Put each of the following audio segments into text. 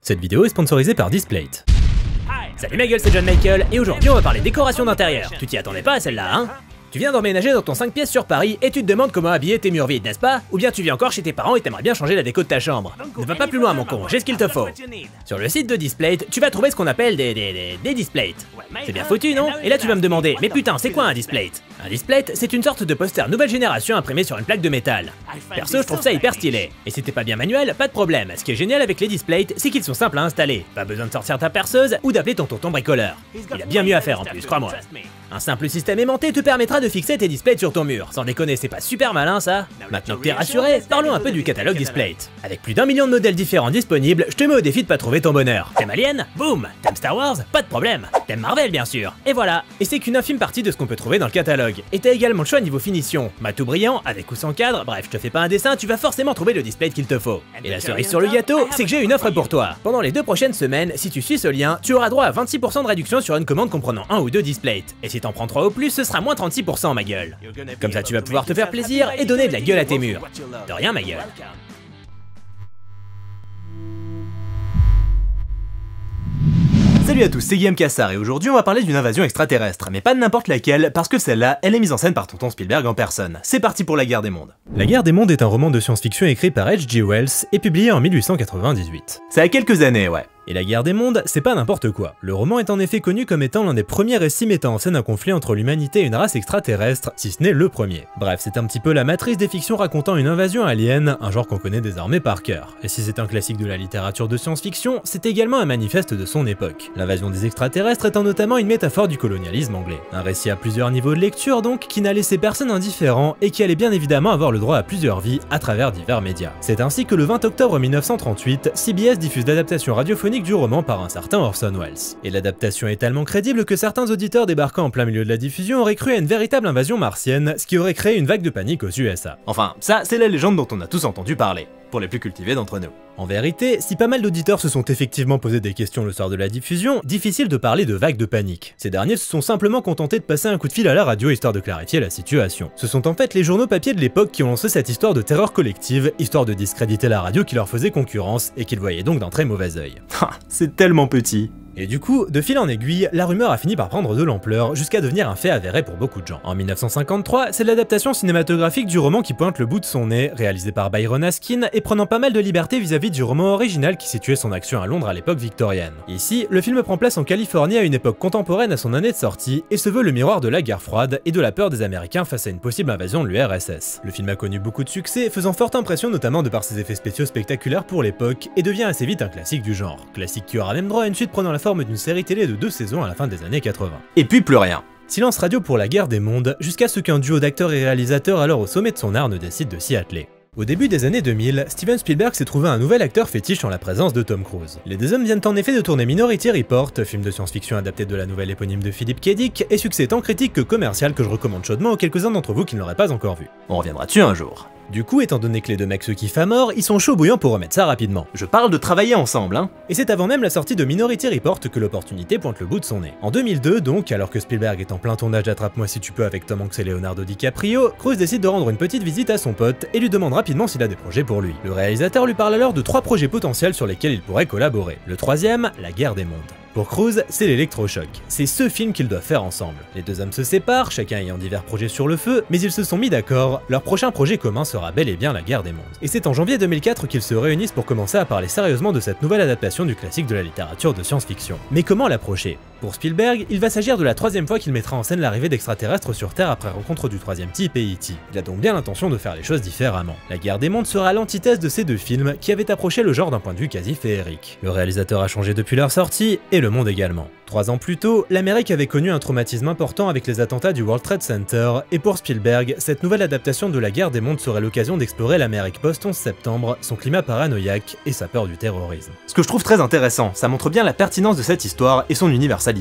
Cette vidéo est sponsorisée par Displate. Salut ma gueule, c'est John Michael, et aujourd'hui on va parler décoration d'intérieur. Tu t'y attendais pas à celle-là, hein? Tu viens d'emménager dans ton 5 pièces sur Paris et tu te demandes comment habiller tes murs vides, n'est-ce pas? Ou bien tu vis encore chez tes parents et t'aimerais bien changer la déco de ta chambre. Ne va pas plus loin mon con, j'ai ce qu'il te faut. Sur le site de Displate, tu vas trouver ce qu'on appelle des Displates. C'est bien foutu, non? Et là tu vas me demander, mais putain, c'est quoi un Displate? Un Displate, c'est une sorte de poster nouvelle génération imprimé sur une plaque de métal. Perso, je trouve ça hyper stylé. Et si t'es pas bien manuel, pas de problème. Ce qui est génial avec les Displates, c'est qu'ils sont simples à installer. Pas besoin de sortir ta perceuse ou d'appeler ton tonton bricoleur. Il a bien mieux à faire en plus, crois-moi. Un simple système aimanté te permettra de fixer tes Displates sur ton mur. Sans déconner, c'est pas super malin ça? Maintenant que t'es rassuré, parlons un peu du catalogue Displate. Avec plus d'1 million de modèles différents disponibles, je te mets au défi de pas trouver ton bonheur. T'aimes Alien? Boum! T'aimes Star Wars? Pas de problème. T'aimes Marvel bien sûr. Et voilà. Et c'est qu'une infime partie de ce qu'on peut trouver dans le catalogue. Et t'as également le choix niveau finition. Matou brillant, avec ou sans cadre, bref, je te fais pas un dessin, tu vas forcément trouver le Displate qu'il te faut. Et la cerise sur le gâteau, c'est que j'ai une offre pour toi. Pendant les 2 prochaines semaines, si tu suis ce lien, tu auras droit à 26% de réduction sur une commande comprenant 1 ou 2 Displates. Et si t'en prends 3 ou plus, ce sera moins 36% ma gueule. Comme ça tu vas pouvoir te faire plaisir et donner de la gueule à tes murs. De rien ma gueule. Salut à tous, c'est Guillaume Cassard et aujourd'hui on va parler d'une invasion extraterrestre, mais pas de n'importe laquelle, parce que celle-là, elle est mise en scène par tonton Spielberg en personne. C'est parti pour La Guerre des Mondes. La Guerre des Mondes est un roman de science-fiction écrit par H.G. Wells et publié en 1898. Ça a quelques années, ouais. Et La Guerre des Mondes, c'est pas n'importe quoi. Le roman est en effet connu comme étant l'un des premiers récits mettant en scène un conflit entre l'humanité et une race extraterrestre, si ce n'est le premier. Bref, c'est un petit peu la matrice des fictions racontant une invasion alien, un genre qu'on connaît désormais par cœur. Et si c'est un classique de la littérature de science-fiction, c'est également un manifeste de son époque. L'invasion des extraterrestres étant notamment une métaphore du colonialisme anglais. Un récit à plusieurs niveaux de lecture donc, qui n'a laissé personne indifférent et qui allait bien évidemment avoir le droit à plusieurs vies à travers divers médias. C'est ainsi que le 20 octobre 1938, CBS diffuse l'adaptation radiophonique du roman par un certain Orson Welles. Et l'adaptation est tellement crédible que certains auditeurs débarquant en plein milieu de la diffusion auraient cru à une véritable invasion martienne, ce qui aurait créé une vague de panique aux USA. Enfin, ça c'est la légende dont on a tous entendu parler, pour les plus cultivés d'entre nous. En vérité, si pas mal d'auditeurs se sont effectivement posé des questions le soir de la diffusion, difficile de parler de vague de panique. Ces derniers se sont simplement contentés de passer un coup de fil à la radio histoire de clarifier la situation. Ce sont en fait les journaux papier de l'époque qui ont lancé cette histoire de terreur collective, histoire de discréditer la radio qui leur faisait concurrence et qu'ils voyaient donc d'un très mauvais œil. C'est tellement petit. Et du coup, de fil en aiguille, la rumeur a fini par prendre de l'ampleur, jusqu'à devenir un fait avéré pour beaucoup de gens. En 1953, c'est l'adaptation cinématographique du roman qui pointe le bout de son nez, réalisé par Byron Askin, et prenant pas mal de liberté vis-à-vis du roman original qui situait son action à Londres à l'époque victorienne. Ici, le film prend place en Californie à une époque contemporaine à son année de sortie, et se veut le miroir de la guerre froide et de la peur des Américains face à une possible invasion de l'URSS. Le film a connu beaucoup de succès, faisant forte impression notamment de par ses effets spéciaux spectaculaires pour l'époque, et devient assez vite un classique du genre. Classique qui aura même droit à une suite prenant la forme d'une série télé de 2 saisons à la fin des années 80. Et puis plus rien. Silence radio pour La Guerre des Mondes, jusqu'à ce qu'un duo d'acteurs et réalisateurs alors au sommet de son art ne décide de s'y atteler. Au début des années 2000, Steven Spielberg s'est trouvé un nouvel acteur fétiche en la présence de Tom Cruise. Les deux hommes viennent en effet de tourner Minority Report, film de science-fiction adapté de la nouvelle éponyme de Philip K. Dick, et succès tant critique que commercial que je recommande chaudement aux quelques-uns d'entre vous qui ne l'auraient pas encore vu. On reviendra dessus un jour. Du coup, étant donné que les deux mecs se kiffent à mort, ils sont chauds bouillants pour remettre ça rapidement. Je parle de travailler ensemble, hein. Et c'est avant même la sortie de Minority Report que l'opportunité pointe le bout de son nez. En 2002 donc, alors que Spielberg est en plein tournage d'Attrape-moi si tu peux avec Tom Hanks et Leonardo DiCaprio, Cruise décide de rendre une petite visite à son pote et lui demande rapidement s'il a des projets pour lui. Le réalisateur lui parle alors de 3 projets potentiels sur lesquels il pourrait collaborer. Le troisième, La Guerre des Mondes. Pour Cruise, c'est l'électrochoc. C'est ce film qu'ils doivent faire ensemble. Les deux hommes se séparent, chacun ayant divers projets sur le feu, mais ils se sont mis d'accord, leur prochain projet commun sera bel et bien La Guerre des Mondes. Et c'est en janvier 2004 qu'ils se réunissent pour commencer à parler sérieusement de cette nouvelle adaptation du classique de la littérature de science-fiction. Mais comment l'approcher? Pour Spielberg, il va s'agir de la 3e fois qu'il mettra en scène l'arrivée d'extraterrestres sur Terre après rencontre du 3e type et E.T. Il a donc bien l'intention de faire les choses différemment. La Guerre des Mondes sera l'antithèse de ces deux films qui avaient approché le genre d'un point de vue quasi féerique. Le réalisateur a changé depuis leur sortie, et le monde également. 3 ans plus tôt, l'Amérique avait connu un traumatisme important avec les attentats du World Trade Center, et pour Spielberg, cette nouvelle adaptation de La Guerre des Mondes serait l'occasion d'explorer l'Amérique post-11 septembre, son climat paranoïaque et sa peur du terrorisme. Ce que je trouve très intéressant, ça montre bien la pertinence de cette histoire et son universalité.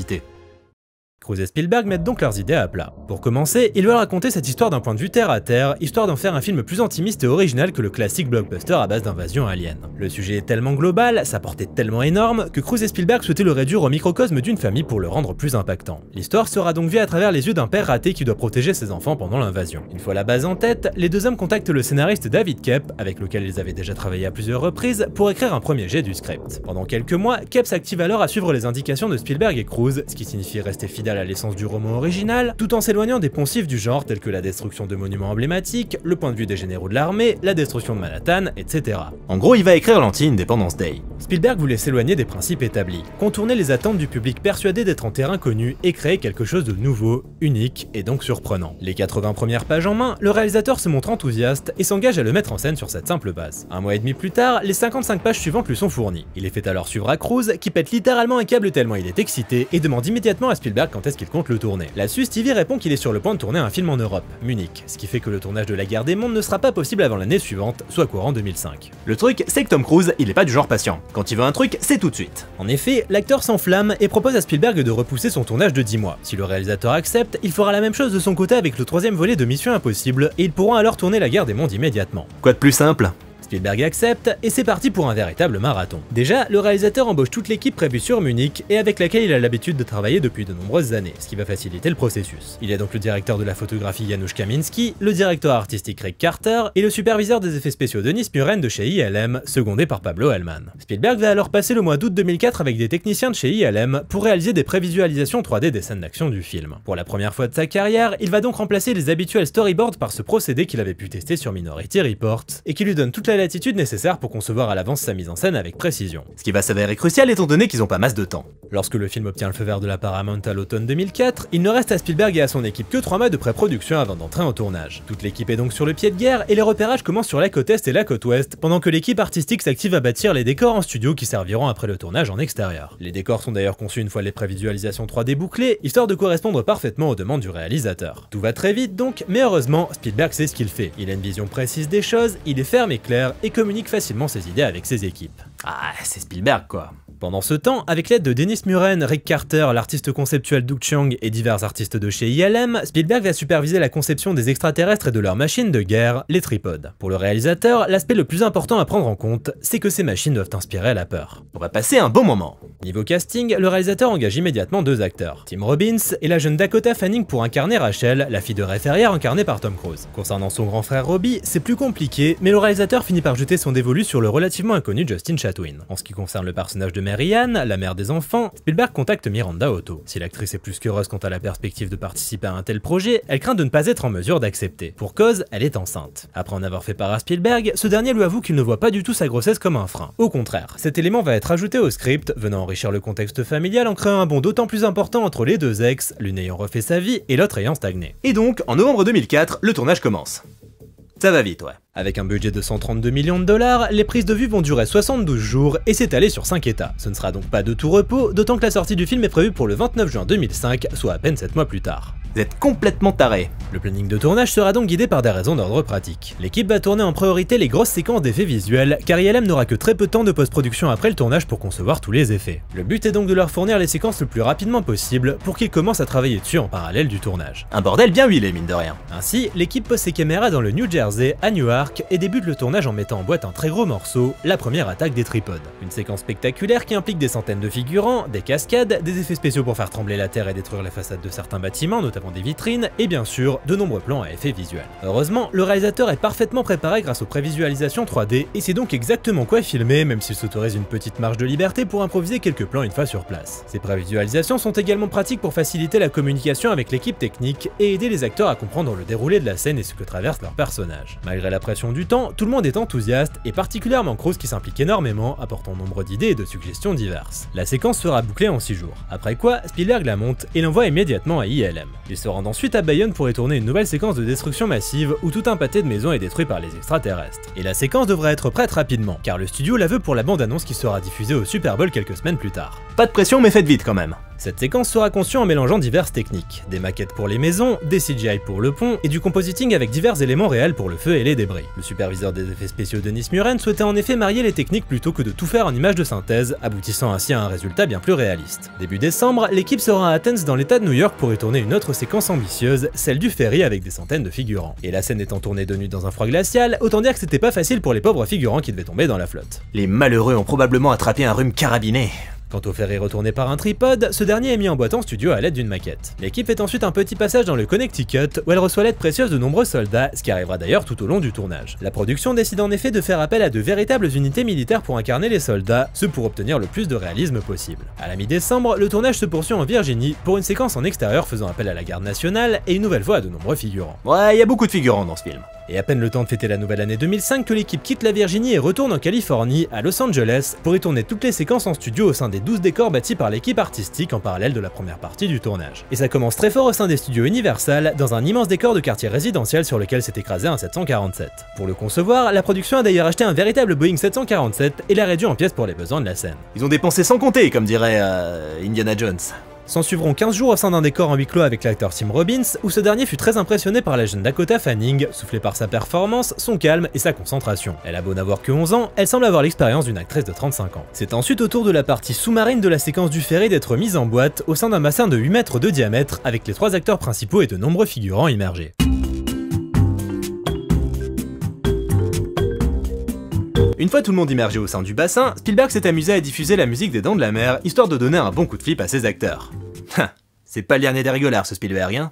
Cruise et Spielberg mettent donc leurs idées à plat. Pour commencer, ils veulent raconter cette histoire d'un point de vue terre à terre, histoire d'en faire un film plus intimiste et original que le classique blockbuster à base d'invasion alien. Le sujet est tellement global, sa portée tellement énorme, que Cruise et Spielberg souhaitaient le réduire au microcosme d'une famille pour le rendre plus impactant. L'histoire sera donc vue à travers les yeux d'un père raté qui doit protéger ses enfants pendant l'invasion. Une fois la base en tête, les deux hommes contactent le scénariste David Koepp, avec lequel ils avaient déjà travaillé à plusieurs reprises, pour écrire un premier jet du script. Pendant quelques mois, Koepp s'active alors à suivre les indications de Spielberg et Cruise, ce qui signifie rester fidèle à l'essence du roman original, tout en s'éloignant des poncifs du genre tels que la destruction de monuments emblématiques, le point de vue des généraux de l'armée, la destruction de Manhattan, etc. En gros, il va écrire l'anti-Independence Day. Spielberg voulait s'éloigner des principes établis, contourner les attentes du public persuadé d'être en terrain connu et créer quelque chose de nouveau, unique et donc surprenant. Les 80 premières pages en main, le réalisateur se montre enthousiaste et s'engage à le mettre en scène sur cette simple base. Un mois et demi plus tard, les 55 pages suivantes lui sont fournies. Il les fait alors suivre à Cruise, qui pète littéralement un câble tellement il est excité et demande immédiatement à Spielberg quand est-ce qu'il compte le tourner. Là-dessus, Stevie répond qu'il est sur le point de tourner un film en Europe, Munich, ce qui fait que le tournage de La Guerre des Mondes ne sera pas possible avant l'année suivante, soit courant 2005. Le truc, c'est que Tom Cruise, il est pas du genre patient. Quand il veut un truc, c'est tout de suite. En effet, l'acteur s'enflamme et propose à Spielberg de repousser son tournage de 10 mois. Si le réalisateur accepte, il fera la même chose de son côté avec le troisième volet de Mission Impossible et ils pourront alors tourner La Guerre des Mondes immédiatement. Quoi de plus simple? Spielberg accepte, et c'est parti pour un véritable marathon. Déjà, le réalisateur embauche toute l'équipe prévue sur Munich, et avec laquelle il a l'habitude de travailler depuis de nombreuses années, ce qui va faciliter le processus. Il y a donc le directeur de la photographie Janusz Kaminski, le directeur artistique Rick Carter, et le superviseur des effets spéciaux Denis Muren de chez ILM, secondé par Pablo Hellman. Spielberg va alors passer le mois d'août 2004 avec des techniciens de chez ILM pour réaliser des prévisualisations 3D des scènes d'action du film. Pour la première fois de sa carrière, il va donc remplacer les habituels storyboards par ce procédé qu'il avait pu tester sur Minority Report, et qui lui donne toute la latitude nécessaire pour concevoir à l'avance sa mise en scène avec précision. Ce qui va s'avérer crucial étant donné qu'ils ont pas masse de temps. Lorsque le film obtient le feu vert de la Paramount à l'automne 2004, il ne reste à Spielberg et à son équipe que 3 mois de pré-production avant d'entrer en tournage. Toute l'équipe est donc sur le pied de guerre et les repérages commencent sur la côte est et la côte ouest, pendant que l'équipe artistique s'active à bâtir les décors en studio qui serviront après le tournage en extérieur. Les décors sont d'ailleurs conçus une fois les prévisualisations 3D bouclées, histoire de correspondre parfaitement aux demandes du réalisateur. Tout va très vite donc, mais heureusement, Spielberg sait ce qu'il fait. Il a une vision précise des choses, il est ferme et clair et communique facilement ses idées avec ses équipes. Ah, c'est Spielberg quoi. Pendant ce temps, avec l'aide de Denis Muren, Rick Carter, l'artiste conceptuel Doug Chiang et divers artistes de chez ILM, Spielberg va superviser la conception des extraterrestres et de leurs machines de guerre, les tripodes. Pour le réalisateur, l'aspect le plus important à prendre en compte, c'est que ces machines doivent inspirer la peur. On va passer un bon moment. Niveau casting, le réalisateur engage immédiatement 2 acteurs, Tim Robbins et la jeune Dakota Fanning pour incarner Rachel, la fille de Ray Ferrier incarnée par Tom Cruise. Concernant son grand frère Robbie, c'est plus compliqué, mais le réalisateur finit par jeter son dévolu sur le relativement inconnu Justin Chatwin. En ce qui concerne le personnage de Mary Ann, la mère des enfants, Spielberg contacte Miranda Otto. Si l'actrice est plus qu'heureuse quant à la perspective de participer à un tel projet, elle craint de ne pas être en mesure d'accepter. Pour cause, elle est enceinte. Après en avoir fait part à Spielberg, ce dernier lui avoue qu'il ne voit pas du tout sa grossesse comme un frein. Au contraire, cet élément va être ajouté au script, venant enrichir le contexte familial en créant un bond d'autant plus important entre les deux ex, l'une ayant refait sa vie et l'autre ayant stagné. Et donc, en novembre 2004, le tournage commence. Ça va vite, ouais. Avec un budget de 132 millions de dollars, les prises de vue vont durer 72 jours et s'étaler sur 5 états. Ce ne sera donc pas de tout repos, d'autant que la sortie du film est prévue pour le 29 juin 2005, soit à peine 7 mois plus tard. Vous êtes complètement taré. Le planning de tournage sera donc guidé par des raisons d'ordre pratique. L'équipe va tourner en priorité les grosses séquences d'effets visuels, car ILM n'aura que très peu de temps de post-production après le tournage pour concevoir tous les effets. Le but est donc de leur fournir les séquences le plus rapidement possible pour qu'ils commencent à travailler dessus en parallèle du tournage. Un bordel bien huilé, mine de rien. Ainsi, l'équipe pose ses caméras dans le New Jersey, à Newark, et débute le tournage en mettant en boîte un très gros morceau, la première attaque des tripodes. Une séquence spectaculaire qui implique des centaines de figurants, des cascades, des effets spéciaux pour faire trembler la terre et détruire les façades de certains bâtiments, notamment des vitrines, et bien sûr, de nombreux plans à effets visuels. Heureusement, le réalisateur est parfaitement préparé grâce aux prévisualisations 3D, et sait donc exactement quoi filmer, même s'il s'autorise une petite marge de liberté pour improviser quelques plans une fois sur place. Ces prévisualisations sont également pratiques pour faciliter la communication avec l'équipe technique et aider les acteurs à comprendre le déroulé de la scène et ce que traverse leur personnage. Malgré la pression du temps, tout le monde est enthousiaste, et particulièrement Cruise qui s'implique énormément, apportant nombre d'idées et de suggestions diverses. La séquence sera bouclée en 6 jours. Après quoi, Spielberg la monte et l'envoie immédiatement à ILM. Il se rend ensuite à Bayonne pour y tourner une nouvelle séquence de destruction massive où tout un pâté de maisons est détruit par les extraterrestres. Et la séquence devrait être prête rapidement, car le studio la veut pour la bande-annonce qui sera diffusée au Super Bowl quelques semaines plus tard. Pas de pression mais faites vite quand même. Cette séquence sera conçue en mélangeant diverses techniques, des maquettes pour les maisons, des CGI pour le pont, et du compositing avec divers éléments réels pour le feu et les débris. Le superviseur des effets spéciaux Denis Muren souhaitait en effet marier les techniques plutôt que de tout faire en images de synthèse, aboutissant ainsi à un résultat bien plus réaliste. Début décembre, l'équipe sera à Athens dans l'état de New York pour y tourner une autre séquence ambitieuse, celle du ferry avec des centaines de figurants. Et la scène étant tournée de nuit dans un froid glacial, autant dire que c'était pas facile pour les pauvres figurants qui devaient tomber dans la flotte. Les malheureux ont probablement attrapé un rhume carabiné. Quant au ferry retourné par un tripode, ce dernier est mis en boîte en studio à l'aide d'une maquette. L'équipe fait ensuite un petit passage dans le Connecticut où elle reçoit l'aide précieuse de nombreux soldats, ce qui arrivera d'ailleurs tout au long du tournage. La production décide en effet de faire appel à de véritables unités militaires pour incarner les soldats, ce pour obtenir le plus de réalisme possible. À la mi-décembre, le tournage se poursuit en Virginie pour une séquence en extérieur faisant appel à la garde nationale et une nouvelle fois à de nombreux figurants. Ouais, il y a beaucoup de figurants dans ce film. Et à peine le temps de fêter la nouvelle année 2005 que l'équipe quitte la Virginie et retourne en Californie, à Los Angeles, pour y tourner toutes les séquences en studio au sein des 12 décors bâtis par l'équipe artistique en parallèle de la première partie du tournage. Et ça commence très fort au sein des studios Universal, dans un immense décor de quartier résidentiel sur lequel s'est écrasé un 747. Pour le concevoir, la production a d'ailleurs acheté un véritable Boeing 747 et l'a réduit en pièces pour les besoins de la scène. Ils ont dépensé sans compter, comme dirait Indiana Jones. S'en suivront 15 jours au sein d'un décor en huis clos avec l'acteur Tim Robbins, où ce dernier fut très impressionné par la jeune Dakota Fanning, soufflé par sa performance, son calme et sa concentration. Elle a beau n'avoir que 11 ans, elle semble avoir l'expérience d'une actrice de 35 ans. C'est ensuite au tour de la partie sous-marine de la séquence du ferry d'être mise en boîte au sein d'un bassin de 8 mètres de diamètre, avec les 3 acteurs principaux et de nombreux figurants immergés. Une fois tout le monde immergé au sein du bassin, Spielberg s'est amusé à diffuser la musique des Dents de la Mer, histoire de donner un bon coup de flip à ses acteurs. C'est pas le dernier des rigolards ce Spielberg, hein.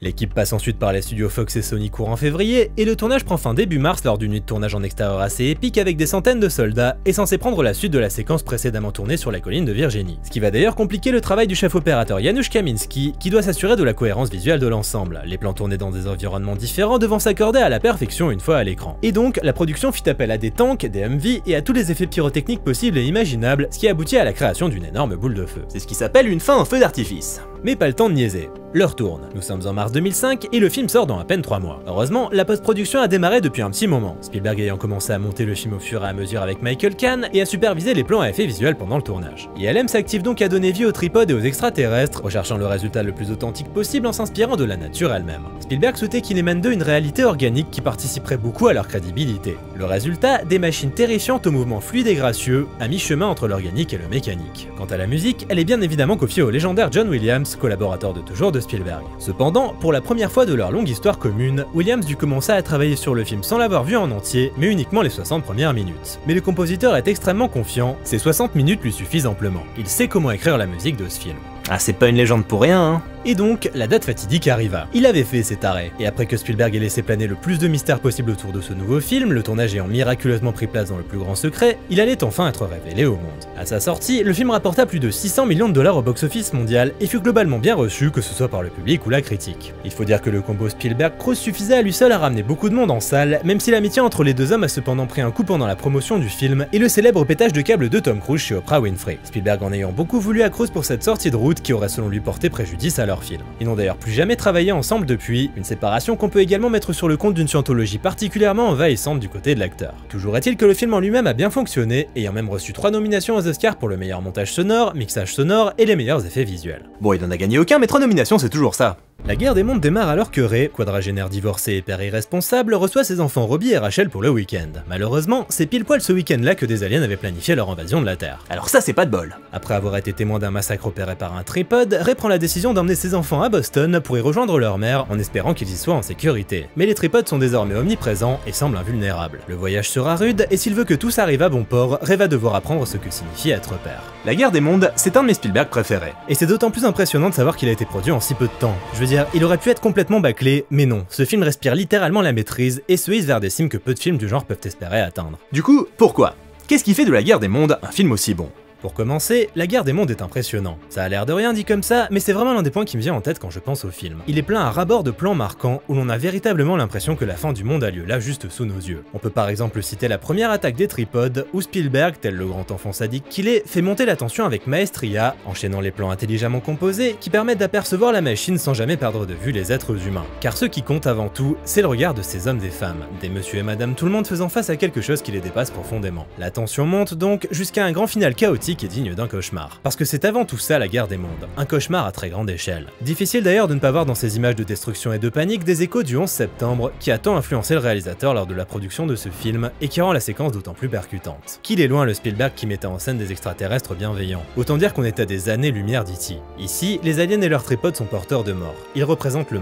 L'équipe passe ensuite par les studios Fox et Sony courant février, et le tournage prend fin début mars lors d'une nuit de tournage en extérieur assez épique avec des centaines de soldats, et censé prendre la suite de la séquence précédemment tournée sur la colline de Virginie. Ce qui va d'ailleurs compliquer le travail du chef opérateur Janusz Kaminski, qui doit s'assurer de la cohérence visuelle de l'ensemble, les plans tournés dans des environnements différents devant s'accorder à la perfection une fois à l'écran. Et donc, la production fit appel à des tanks, des Humvee et à tous les effets pyrotechniques possibles et imaginables, ce qui aboutit à la création d'une énorme boule de feu. C'est ce qui s'appelle une fin en feu d'artifice. Mais pas le temps de niaiser. L'heure tourne. Nous sommes en mars 2005 et le film sort dans à peine 3 mois. Heureusement, la post-production a démarré depuis un petit moment, Spielberg ayant commencé à monter le film au fur et à mesure avec Michael Kahn et à superviser les plans à effets visuels pendant le tournage. ILM s'active donc à donner vie aux tripodes et aux extraterrestres, recherchant le résultat le plus authentique possible en s'inspirant de la nature elle-même. Spielberg souhaitait qu'il émane d'eux une réalité organique qui participerait beaucoup à leur crédibilité. Le résultat, des machines terrifiantes aux mouvements fluides et gracieux, à mi-chemin entre l'organique et le mécanique. Quant à la musique, elle est bien évidemment confiée au légendaire John Williams, collaborateur de toujours de Spielberg. Cependant, pour la première fois de leur longue histoire commune, Williams dut commencer à travailler sur le film sans l'avoir vu en entier, mais uniquement les 60 premières minutes. Mais le compositeur est extrêmement confiant, ces 60 minutes lui suffisent amplement. Il sait comment écrire la musique de ce film. Ah, c'est pas une légende pour rien, hein. Et donc, la date fatidique arriva. Il avait fait cet arrêt, et après que Spielberg ait laissé planer le plus de mystère possible autour de ce nouveau film, le tournage ayant miraculeusement pris place dans le plus grand secret, il allait enfin être révélé au monde. À sa sortie, le film rapporta plus de 600 millions de dollars au box-office mondial et fut globalement bien reçu, que ce soit par le public ou la critique. Il faut dire que le combo Spielberg-Cruise suffisait à lui seul à ramener beaucoup de monde en salle, même si l'amitié entre les deux hommes a cependant pris un coup pendant la promotion du film et le célèbre pétage de câble de Tom Cruise chez Oprah Winfrey. Spielberg en ayant beaucoup voulu à Cruise pour cette sortie de route qui aurait selon lui porté préjudice à leur film. Ils n'ont d'ailleurs plus jamais travaillé ensemble depuis, une séparation qu'on peut également mettre sur le compte d'une scientologie particulièrement envahissante du côté de l'acteur. Toujours est-il que le film en lui-même a bien fonctionné, ayant même reçu 3 nominations aux Oscars pour le meilleur montage sonore, mixage sonore et les meilleurs effets visuels. Bon, il en a gagné aucun, mais 3 nominations c'est toujours ça. La guerre des mondes démarre alors que Ray, quadragénaire divorcé et père irresponsable, reçoit ses enfants Robbie et Rachel pour le week-end. Malheureusement, c'est pile poil ce week-end-là que des aliens avaient planifié leur invasion de la Terre. Alors ça c'est pas de bol. Après avoir été témoin d'un massacre opéré par un tripode, Ray prend la décision d'emmener ses enfants à Boston pour y rejoindre leur mère en espérant qu'ils y soient en sécurité. Mais les tripodes sont désormais omniprésents et semblent invulnérables. Le voyage sera rude et s'il veut que tout s'arrive à bon port, Ray va devoir apprendre ce que signifie être père. La guerre des mondes, c'est un de mes Spielberg préférés. Et c'est d'autant plus impressionnant de savoir qu'il a été produit en si peu de temps. Je veux dire, il aurait pu être complètement bâclé, mais non, ce film respire littéralement la maîtrise et se hisse vers des cimes que peu de films du genre peuvent espérer atteindre. Du coup, pourquoi ? Qu'est-ce qui fait de La guerre des mondes un film aussi bon ? Pour commencer, la guerre des mondes est impressionnant. Ça a l'air de rien dit comme ça, mais c'est vraiment l'un des points qui me vient en tête quand je pense au film. Il est plein à ras-bord de plans marquants où l'on a véritablement l'impression que la fin du monde a lieu là juste sous nos yeux. On peut par exemple citer la première attaque des tripodes, où Spielberg, tel le grand enfant sadique qu'il est, fait monter la tension avec maestria, enchaînant les plans intelligemment composés qui permettent d'apercevoir la machine sans jamais perdre de vue les êtres humains. Car ce qui compte avant tout, c'est le regard de ces hommes et femmes, des monsieur et madame tout le monde faisant face à quelque chose qui les dépasse profondément. La tension monte donc jusqu'à un grand final chaotique et digne d'un cauchemar. Parce que c'est avant tout ça la guerre des mondes, un cauchemar à très grande échelle. Difficile d'ailleurs de ne pas voir dans ces images de destruction et de panique des échos du 11 septembre qui a tant influencé le réalisateur lors de la production de ce film et qui rend la séquence d'autant plus percutante. Qu'il est loin le Spielberg qui mettait en scène des extraterrestres bienveillants. Autant dire qu'on est à des années-lumière d'E.T. Ici, les aliens et leurs tripodes sont porteurs de mort. Ils représentent le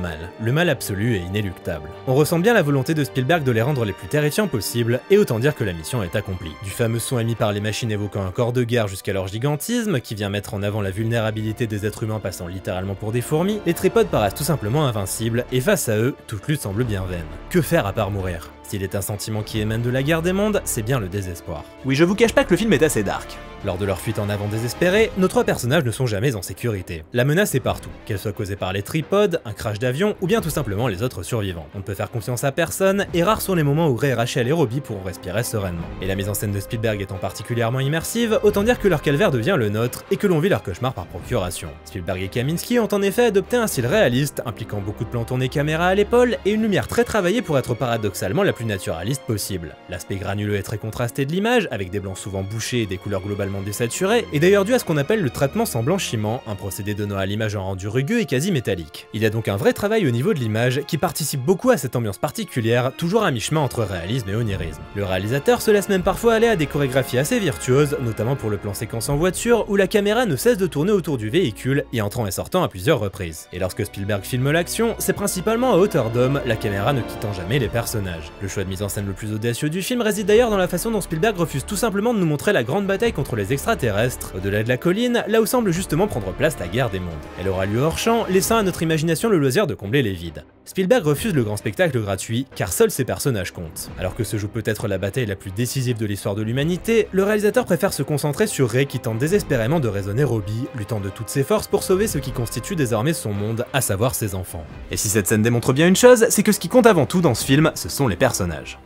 mal absolu et inéluctable. On ressent bien la volonté de Spielberg de les rendre les plus terrifiants possibles et autant dire que la mission est accomplie. Du fameux son émis par les machines évoquant un corps de guerre jusqu'à leur gigantisme, qui vient mettre en avant la vulnérabilité des êtres humains passant littéralement pour des fourmis, les tripodes paraissent tout simplement invincibles, et face à eux, toute lutte semble bien vaine. Que faire à part mourir? S'il est un sentiment qui émane de la guerre des mondes, c'est bien le désespoir. Oui, je vous cache pas que le film est assez dark. Lors de leur fuite en avant désespérée, nos trois personnages ne sont jamais en sécurité. La menace est partout, qu'elle soit causée par les tripodes, un crash d'avion ou bien tout simplement les autres survivants. On ne peut faire confiance à personne et rares sont les moments où Ray, Rachel et Robbie pourront respirer sereinement. Et la mise en scène de Spielberg étant particulièrement immersive, autant dire que leur calvaire devient le nôtre et que l'on vit leur cauchemar par procuration. Spielberg et Kaminski ont en effet adopté un style réaliste, impliquant beaucoup de plans tournés caméra à l'épaule et une lumière très travaillée pour être paradoxalement la plus naturaliste possible. L'aspect granuleux et très contrasté de l'image, avec des blancs souvent bouchés et des couleurs globalement désaturées, est d'ailleurs dû à ce qu'on appelle le traitement sans blanchiment, un procédé donnant à l'image un rendu rugueux et quasi métallique. Il y a donc un vrai travail au niveau de l'image qui participe beaucoup à cette ambiance particulière, toujours à mi-chemin entre réalisme et onirisme. Le réalisateur se laisse même parfois aller à des chorégraphies assez virtuoses, notamment pour le plan séquence en voiture où la caméra ne cesse de tourner autour du véhicule et entrant et sortant à plusieurs reprises. Et lorsque Spielberg filme l'action, c'est principalement à hauteur d'homme, la caméra ne quittant jamais les personnages. Le choix de mise en scène le plus audacieux du film réside d'ailleurs dans la façon dont Spielberg refuse tout simplement de nous montrer la grande bataille contre les extraterrestres, au-delà de la colline, là où semble justement prendre place la guerre des mondes. Elle aura lieu hors champ, laissant à notre imagination le loisir de combler les vides. Spielberg refuse le grand spectacle gratuit, car seuls ses personnages comptent. Alors que se joue peut-être la bataille la plus décisive de l'histoire de l'humanité, le réalisateur préfère se concentrer sur Ray qui tente désespérément de raisonner Robbie, luttant de toutes ses forces pour sauver ce qui constitue désormais son monde, à savoir ses enfants. Et si cette scène démontre bien une chose, c'est que ce qui compte avant tout dans ce film, ce sont les personnages.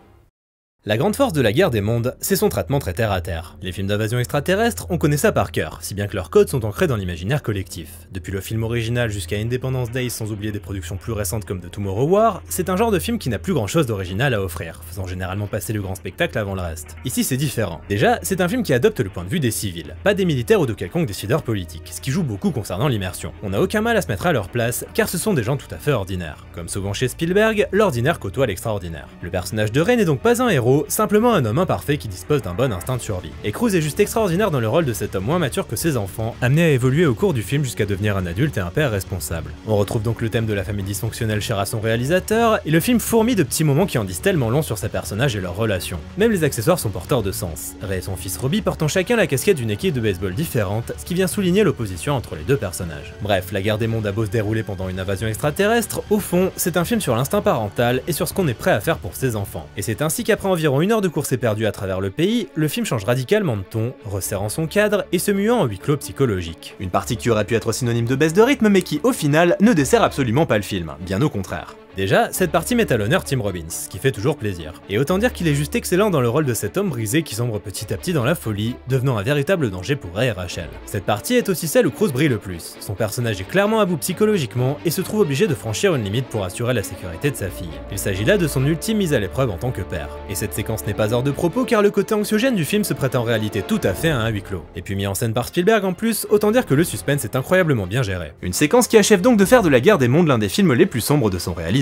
La grande force de la guerre des mondes, c'est son traitement très terre à terre. Les films d'invasion extraterrestre, on connaît ça par cœur, si bien que leurs codes sont ancrés dans l'imaginaire collectif. Depuis le film original jusqu'à Independence Day, sans oublier des productions plus récentes comme The Tomorrow War, c'est un genre de film qui n'a plus grand chose d'original à offrir, faisant généralement passer le grand spectacle avant le reste. Ici c'est différent. Déjà, c'est un film qui adopte le point de vue des civils, pas des militaires ou de quelconque décideur politique, ce qui joue beaucoup concernant l'immersion. On n'a aucun mal à se mettre à leur place, car ce sont des gens tout à fait ordinaires. Comme souvent chez Spielberg, l'ordinaire côtoie l'extraordinaire. Le personnage de Ray n'est donc pas un héros, simplement un homme imparfait qui dispose d'un bon instinct de survie. Et Cruise est juste extraordinaire dans le rôle de cet homme moins mature que ses enfants, amené à évoluer au cours du film jusqu'à devenir un adulte et un père responsable. On retrouve donc le thème de la famille dysfonctionnelle cher à son réalisateur, et le film fourmille de petits moments qui en disent tellement long sur ses personnages et leurs relations. Même les accessoires sont porteurs de sens. Ray et son fils Robbie portant chacun la casquette d'une équipe de baseball différente, ce qui vient souligner l'opposition entre les deux personnages. Bref, la guerre des mondes a beau se dérouler pendant une invasion extraterrestre, au fond, c'est un film sur l'instinct parental et sur ce qu'on est prêt à faire pour ses enfants. Et c'est ainsi qu'après environ 1 heure de course éperdue à travers le pays, le film change radicalement de ton, resserrant son cadre et se muant en huis clos psychologique. Une partie qui aurait pu être synonyme de baisse de rythme mais qui, au final, ne dessert absolument pas le film, bien au contraire. Déjà, cette partie met à l'honneur Tim Robbins, ce qui fait toujours plaisir. Et autant dire qu'il est juste excellent dans le rôle de cet homme brisé qui sombre petit à petit dans la folie, devenant un véritable danger pour Ray et Rachel. Cette partie est aussi celle où Cruise brille le plus. Son personnage est clairement à bout psychologiquement et se trouve obligé de franchir une limite pour assurer la sécurité de sa fille. Il s'agit là de son ultime mise à l'épreuve en tant que père. Et cette séquence n'est pas hors de propos car le côté anxiogène du film se prête en réalité tout à fait à un huis clos. Et puis mis en scène par Spielberg en plus, autant dire que le suspense est incroyablement bien géré. Une séquence qui achève donc de faire de la guerre des mondes l'un des films les plus sombres de son réalisateur.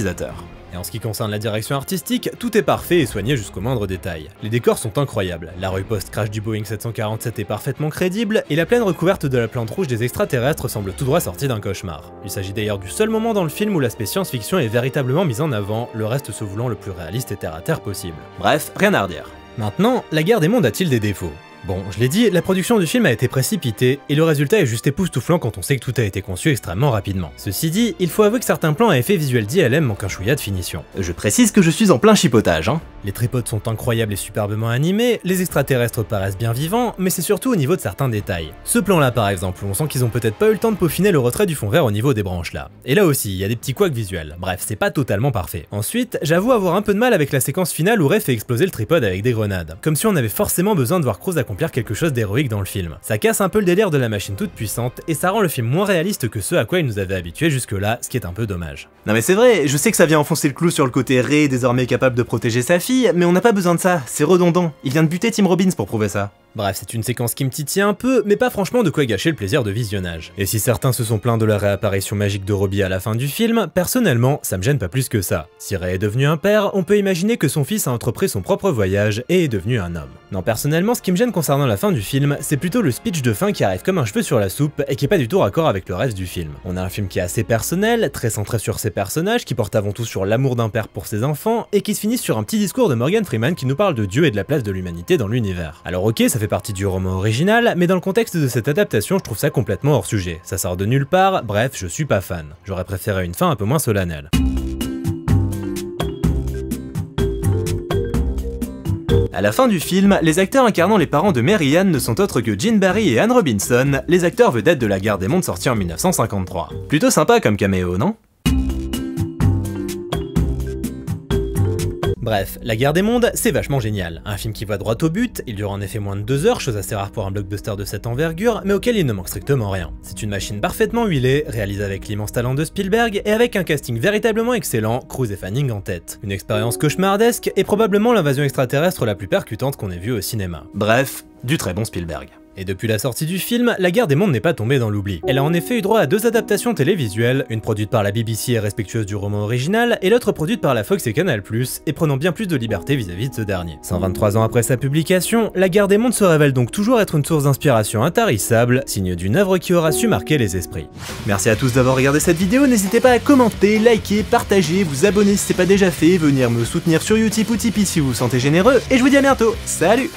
Et en ce qui concerne la direction artistique, tout est parfait et soigné jusqu'au moindre détail. Les décors sont incroyables, la rue post-crash du Boeing 747 est parfaitement crédible, et la plaine recouverte de la plante rouge des extraterrestres semble tout droit sortie d'un cauchemar. Il s'agit d'ailleurs du seul moment dans le film où l'aspect science-fiction est véritablement mis en avant, le reste se voulant le plus réaliste et terre-à-terre possible. Bref, rien à redire. Maintenant, la guerre des mondes a-t-il des défauts? Bon, je l'ai dit, la production du film a été précipitée, et le résultat est juste époustouflant quand on sait que tout a été conçu extrêmement rapidement. Ceci dit, il faut avouer que certains plans à effet visuel d'ILM manquent un chouïa de finition. Je précise que je suis en plein chipotage, hein. Les tripodes sont incroyables et superbement animés, les extraterrestres paraissent bien vivants, mais c'est surtout au niveau de certains détails. Ce plan-là par exemple, on sent qu'ils ont peut-être pas eu le temps de peaufiner le retrait du fond vert au niveau des branches là. Et là aussi, il y a des petits couacs visuels, bref, c'est pas totalement parfait. Ensuite, j'avoue avoir un peu de mal avec la séquence finale où Ray fait exploser le tripode avec des grenades. Comme si on avait forcément besoin de voir Cruz accomplir quelque chose d'héroïque dans le film. Ça casse un peu le délire de la machine toute puissante, et ça rend le film moins réaliste que ce à quoi il nous avait habitués jusque-là, ce qui est un peu dommage. Non mais c'est vrai, je sais que ça vient enfoncer le clou sur le côté Ray désormais capable de protéger sa fille, mais on n'a pas besoin de ça, c'est redondant. Il vient de buter Tim Robbins pour prouver ça. Bref, c'est une séquence qui me titille un peu, mais pas franchement de quoi gâcher le plaisir de visionnage. Et si certains se sont plaints de la réapparition magique de Robbie à la fin du film, personnellement, ça me gêne pas plus que ça. Si Ray est devenu un père, on peut imaginer que son fils a entrepris son propre voyage et est devenu un homme. Non, personnellement, ce qui me gêne concernant la fin du film, c'est plutôt le speech de fin qui arrive comme un cheveu sur la soupe et qui est pas du tout raccord avec le reste du film. On a un film qui est assez personnel, très centré sur ses personnages, qui porte avant tout sur l'amour d'un père pour ses enfants, et qui se finit sur un petit discours de Morgan Freeman qui nous parle de Dieu et de la place de l'humanité dans l'univers. Alors ok, ça fait partie du roman original, mais dans le contexte de cette adaptation, je trouve ça complètement hors sujet. Ça sort de nulle part, bref, je suis pas fan. J'aurais préféré une fin un peu moins solennelle. À la fin du film, les acteurs incarnant les parents de Mary Ann ne sont autres que Gene Barry et Anne Robinson, les acteurs vedettes de La Guerre des Mondes sortis en 1953. Plutôt sympa comme caméo, non ? Bref, La Guerre des Mondes, c'est vachement génial. Un film qui va droit au but, il dure en effet moins de 2 heures, chose assez rare pour un blockbuster de cette envergure, mais auquel il ne manque strictement rien. C'est une machine parfaitement huilée, réalisée avec l'immense talent de Spielberg, et avec un casting véritablement excellent, Cruise et Fanning en tête. Une expérience cauchemardesque, et probablement l'invasion extraterrestre la plus percutante qu'on ait vue au cinéma. Bref, du très bon Spielberg. Et depuis la sortie du film, La Guerre des Mondes n'est pas tombée dans l'oubli. Elle a en effet eu droit à 2 adaptations télévisuelles, une produite par la BBC et respectueuse du roman original, et l'autre produite par la Fox et Canal+, et prenant bien plus de liberté vis-à-vis de ce dernier. 123 ans après sa publication, La Guerre des Mondes se révèle donc toujours être une source d'inspiration intarissable, signe d'une œuvre qui aura su marquer les esprits. Merci à tous d'avoir regardé cette vidéo, n'hésitez pas à commenter, liker, partager, vous abonner si c'est pas déjà fait, venir me soutenir sur Utip ou Tipeee si vous vous sentez généreux, et je vous dis à bientôt, salut!